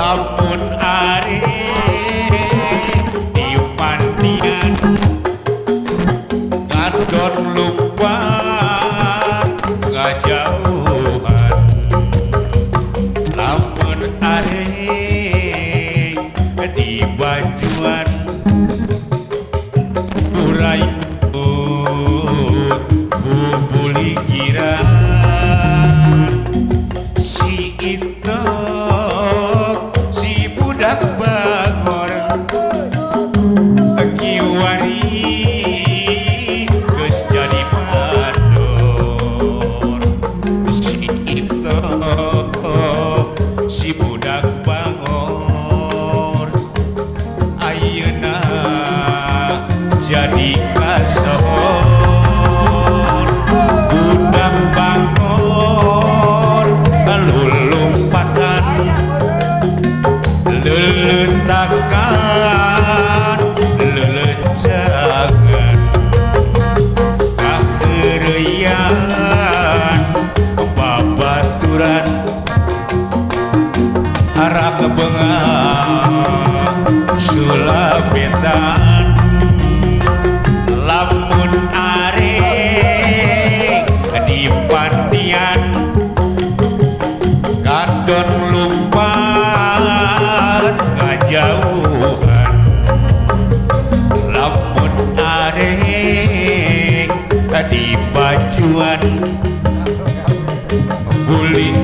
lamun are di pandian ngandon lumpat ngajauhan lamun are di bajuan urai bubuli giran si itu si budak bangor kiwari geus jadi mandor si itu si budak bangor ayeuna jadi kasor budak bangor lulumpatan leletakan lelenjangan kaheureuyan babaturan harak beungang sulabetan lamun are di pandian kadon lumpat ngajauhan lamun are di bajuan buli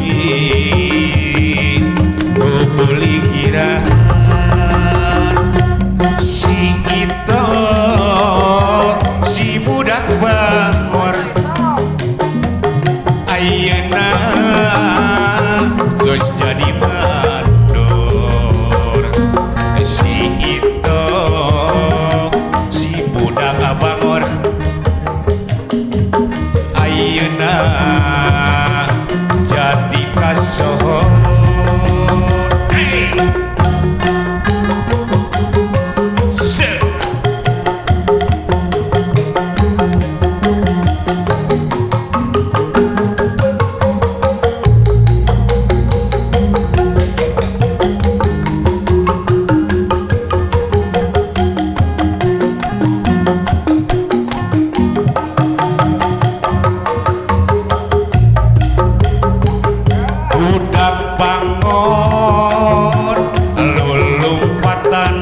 giran si itu si budak bangor ayeuna geus jadi mandor si itu si budak bangor ayeuna jadi kasohor bangor lulumpatan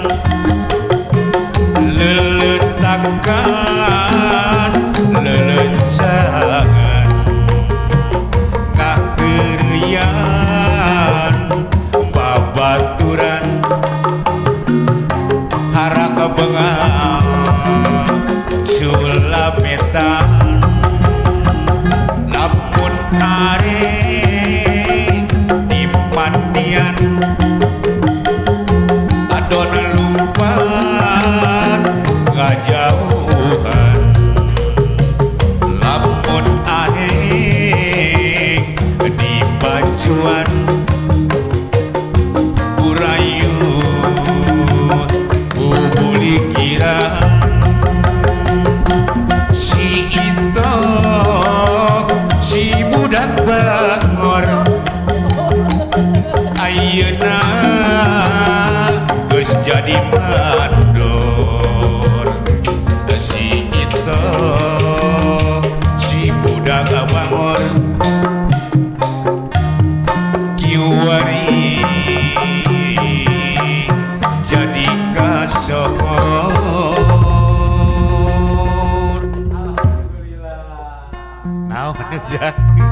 leletakan lelenjangan kaheureuyan babaturan harak beungang sulametan lamun are pandian adon lumpat ngajauhan lamun aneh di bajuan urayu bubuli giran si itu si budak bangor ayeuna geus jadi mandor si itu si budak bangor kiwari jadi kasohor naon jadi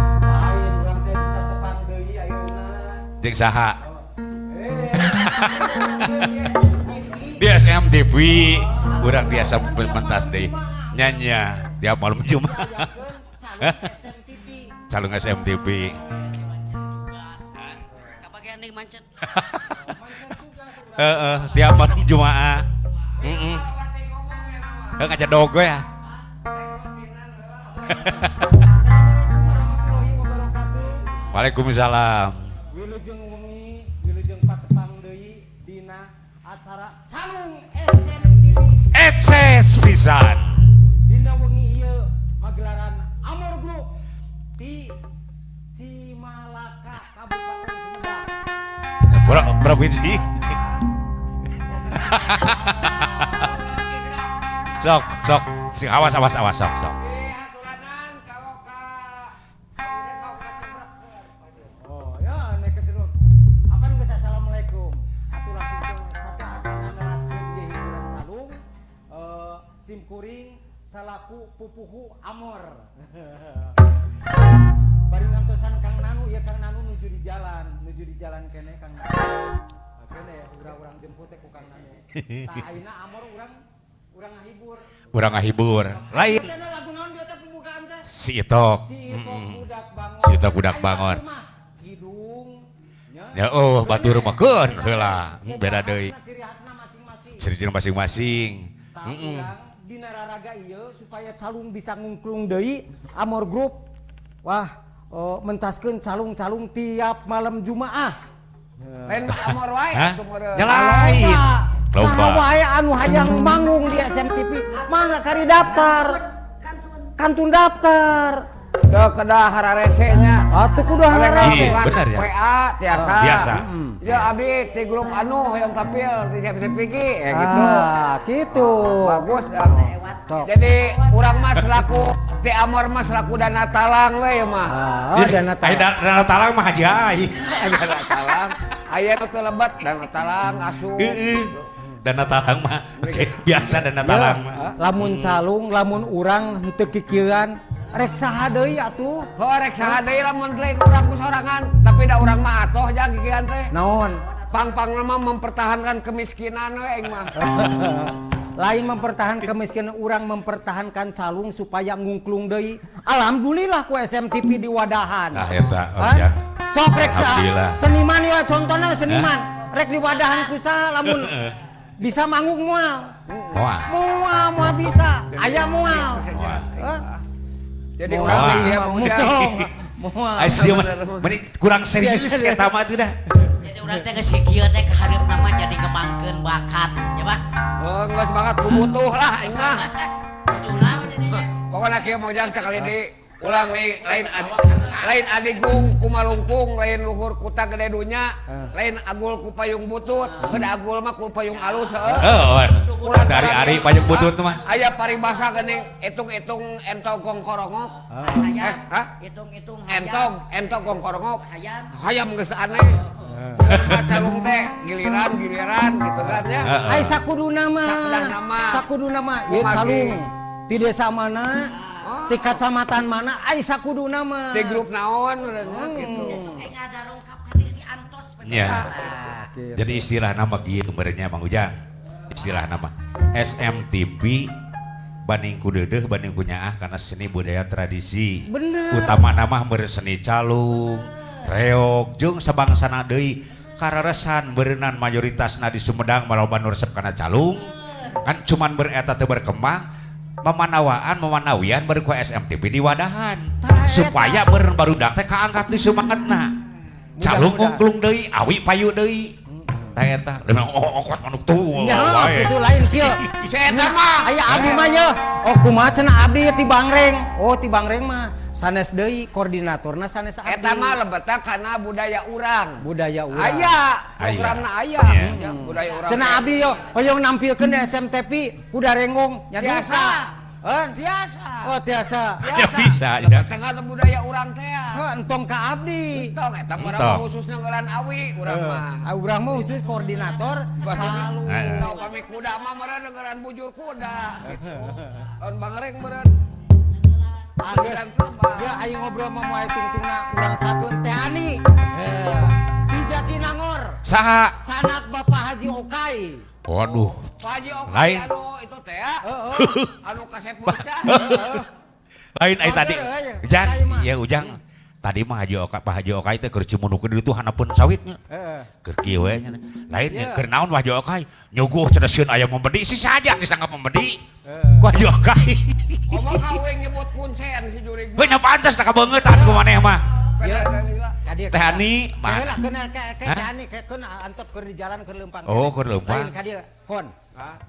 jeung saha di SMTV urang tiasa pentas deui nyanya tiap malam Jumat calung SMTV kabagean deui mancet tiap malam Jumat ngajak dogo ya Waalaikumsalam wilujeng wengi wilujeng patepang deui dina acara calung SMTV ekses pisan dina wengi ieu magelaran Amor Group di Cimalaka Kabupaten Sumedang Provinsi. Sok. Sing awas sok. Oh ya neket dulu. Apan geus assalamualaikum. Atulah langsung sate acan ngelaskeun ieu hiburan calung. Sim kuring salaku pupuhu amor. Bari ngantosan Kang Nanu ya Kang Nanu nuju di jalan kene Kang Nanu. Kene ya urang jemput teh ku Kang Nanu. Tah ayeuna amor urang ngahibur. Urang ngahibur. Lain Cenah lagu naon bieu teh pembukaan teh? si Itok. Si Itok budak bangun. Hidung nya. Ya batur makeun heula. Beda deui. Ciri khasna masing-masing. Ciri masing-masing. Tah urang dina raraga ieu supaya calung bisa ngungklung deui Amor Group. Wah, mentaskeun calung-calung tiap malam Jumaah. Lain amor wae Hah? atuh meureun. Ya lain. Lomba. Lomba. Wae anu hayang manggung di SMTV, mangga kari daftar. Kantun daftar. Teu kedah hararese nya. Atuh kudu hararese. Iya, bener ya. WA tiasa. Biasa. Ya abdi ti grup anu yang tampil di CPG ya gitu. Gitu. Bagus. Sok. Jadi urang mah selaku ti amor mah selaku dana talang we ya mah. Dana talang. Dana talang mah haji ai. Dana talang. Aya nu teu lebat dana talang asup. Dana talang mah biasa dana talang mah. Lamun calung, lamun urang henteu kikieuan, rek saha deui atuh? Horek saha deui lamun lain urang ku sorangan, tapi da urang mah atoh jang kikian teh. Naon? Pang-pang mah mempertahankan kemiskinan we aing mah. Lain mempertahankan kemiskinan, urang mempertahankan calung supaya ngungklung deui. Alhamdulillah ku SMTV di wadahan. Nah eta Hah? ya. Sok rek Alhamdulillah. seniman ya contohna seniman. Rek di wadahan ku saha lamun bisa manggung moal. Moal bisa. Aya moal. Jadi Moal. urang geus ya Mutong. Moal. Asyik meni kurang serius eta mah teh dah. Jadi urang teh geus kieu teh ka hareup nama jadi ngembangkeun bakat, ya Pak. Oh, geus banget ku butuh lah aing mah. Itulah jadinya. Pokona kieu mah jang sakali di ulang lain adigung ku malungkung, lain luhur kuta gede dunya, lain agul ku payung butut, beda agul mah ku payung alus heueuh. Dari Ari payung butut mah. Aya paribasa geuning etung-etung entong gongkorongok. Hitung-hitung Entong gongkorongok. hayam. Hayam geus aneh. Calung teh giliran gitu kan ya. Ai sakuduna mah. Sakuduna mah. Ieu calung. Ti desa mana? Ti kacamatan mana? Ai sakuduna mah. Di grup naon urangnya gitu. Besok aing ada rongkap ka diri antos bener. Ya. Jadi istilah nama kieu kemarinnya Mang Ujang. Istilah nama SMTV banding ku deudeuh banding ku nyaah karena seni budaya tradisi. Bener. Utama nama berseni calung, reog jeung sabangsana deui kararesan beureunan mayoritasna di Sumedang maloba nu resep kana calung. Kan cuman bereta teu berkembang. Memanawian baru ku SMTV di wadahan supaya beureun barudak teh kaangkat di sumangetna. Calung ngungklung deui, awi payu deui. Tah eta, kos manuk tuh. Ya, itu lain kieu. Eta mah Aya abdi mah ye. Oh kumaha cenah abdi ti Bangreng. Oh ti Bangreng mah sanes deui koordinatorna sanes abdi. eta mah lebetna kana budaya urang. Budaya urang. Aya, programna aya. Iya. Ya, budaya urang. Cenah abdi yo, hoyong nampilkeun di SMTV kuda renggong nya Biasa. bisa. Biasa. Oh tiasa. Ya bisa ya. Tengah budaya urang teh. Entong ka abdi. Entong eta urang Entong. mah khususna ngeulan awi urang mah. Urang mah khusus koordinator calung. Tau kami kuda mah meureun ngeulan bujur kuda gitu. Lawan Bangreng meureun. Anggeus. Ya aing ngobrol mah moal tungtungna urang sakeun Teh Ani. Di Jatinangor. Saha? Sanak Bapak Haji Okai. Waduh. Pak Haji Okai Lain. anu itu teh ya. Anu kasep bocah. Lain ai tadi. Ujang, Okai mah. ya Ujang. Tadi mah Pak Haji Okai teh keur cimunuk di ditu hanapeun sawitnya. Heeh. Keur kieu we nya. Lain Iya. keur naon Pak Haji Okai? Nyuguh cenah sieun aya membedi si saja disangka membedi. Ku Haji Okai. Komo kaweng nyebut kuncen si jurig. Gue nya pantes tak kebeungetan ku maneh mah. Teh Ani Mana? mana? Kena ke Hah? Teh Ani keun antep keur di jalan keur leumpang. Oh, keur leumpang. Lain ka dieu, kon.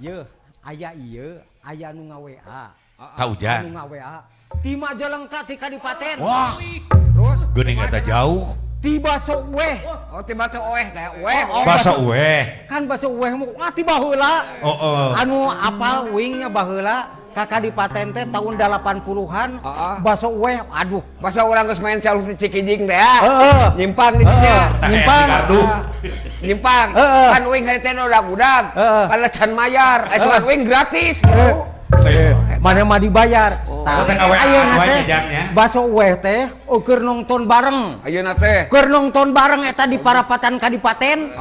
Yeuh, aya ieu, aya nu nga-WA. Ka Ujang. Anu nga-WA. Ti Majalengka ti Kadipaten. Wah, Terus geuning eta jauh. ti baso weh. Oh tiba teh oeh teh weh. Baso weh. Kan baso weh mah ti baheula. Oh. Anu apal wingnya baheula kakak di paten teh tahun 80-an. Baso weh aduh. Masa orang geus main calung di Cikijing teh. Nyimpang di Heeh. dinya. Nyimpang. Nyimpang. Kan wing hari teh udag-udag. Kan lecan mayar. Sugan wing gratis gitu. Mana mah dibayar. Ayeuna teh jajannya. baso weh teh keur nonton bareng. Ayeuna teh. Keur nonton bareng eta di Parapatan Kadipaten.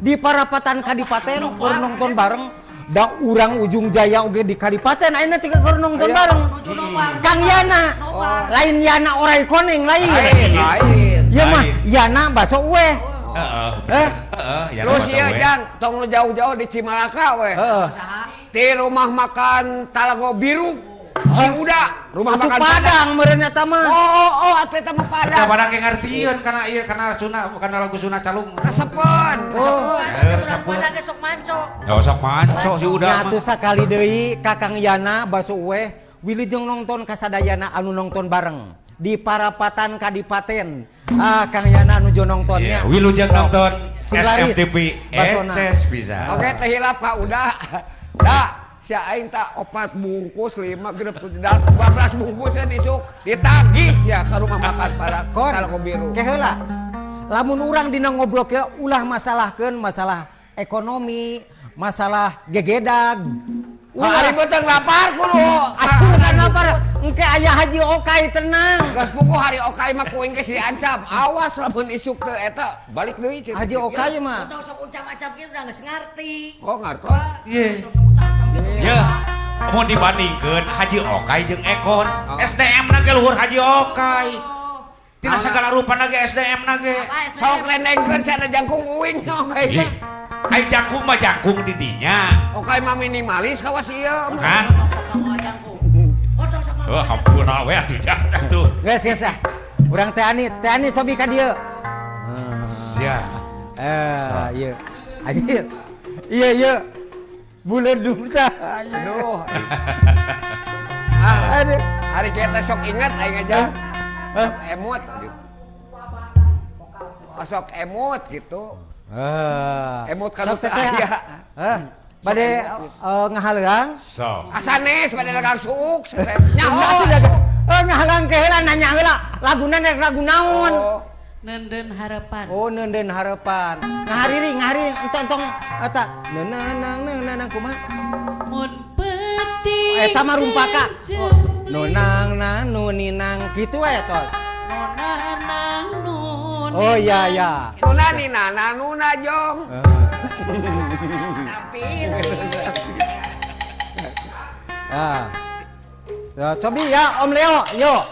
Di Parapatan Kadipaten keur nonton bareng. Da urang Ujung Jaya oge di Kadipaten ayeuna teh keur nonton bareng. Kang Yana. Lain Yana Orai Koneng lain. Ieu mah Yana baso weh. Terus ieu Jang, tong nu jauh-jauh di Cimalaka weh. Di rumah makan Talago Biru. Si Uda, rumah makan Padang meureun eta mah. Oh, atuh eta mah Padang. Padang ge ngartieun kana ieu kana lagu Suna Calung. Resepen. Padang sok manco. Enggak usah manco si Uda mah. Atuh sakali deui Kakang Yana baso weh wilujeng nonton kasadayana anu nonton bareng di Parapatan Kadipaten. Kang Yana nuju nontonnya. Wilujeng nonton Silaris, SFTV Basona. ECS bisa. Oke, teh hilap ka Uda. Da, si aing tak 4 bungkus 5 genep 12 bungkusnya disuk ditagih ya ke rumah makan Padang Talago Biru. Ke heula. Lamun urang dina ngobrol ke ulah masalahkeun masalah ekonomi, masalah gegedag. Hari beteng lapar kudu. Atuh kan lapar, engke aya Haji Okai tenang. Gas buku hari Okai mah kuing geus diancam. Awas lamun isuk teh eta balik deui cik. Haji Okai mah. Tong sok ucap-ucap kieu udah geus ngarti. Oh ngartos. Iya. Ya. Mau dibandingkeun Haji Okai jeung Ekon, SDM na ge luhur Haji Okai. Tina segala rupa na ge SDM na ge. Sok rendengkeun cenah jangkung uing Okai. Ih. Ai jangkung mah jangkung di dinya. Okai mah minimalis kawas ieu. Kan? Oh, hampura we atuh tuh. Geus ya. Urang teh Ani cobi ka dieu. Sia. Ieu. Anjir. Iya. Bulan dumsa. Aduh. Aduh. Hari kita sok ingat aing aja. Emot. Sok emot gitu. Emot kan teh aya. Bade ngahalang. So. Asanes bade dagang suuk. Nyaho. Ngahalang ke heula nanya heula. Laguna nek lagu naon? Nenden harapan. Oh, nenden harapan. Ngahariri entong eta. Nenang kumaha? Mun peti. Eta mah rumpaka. Nonang nuninang kitu we tos. Nonanang nun. Oh iya. Nuna nina nuna jong. Ya, cobi ya Om Leo, yuk.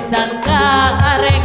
disangka arek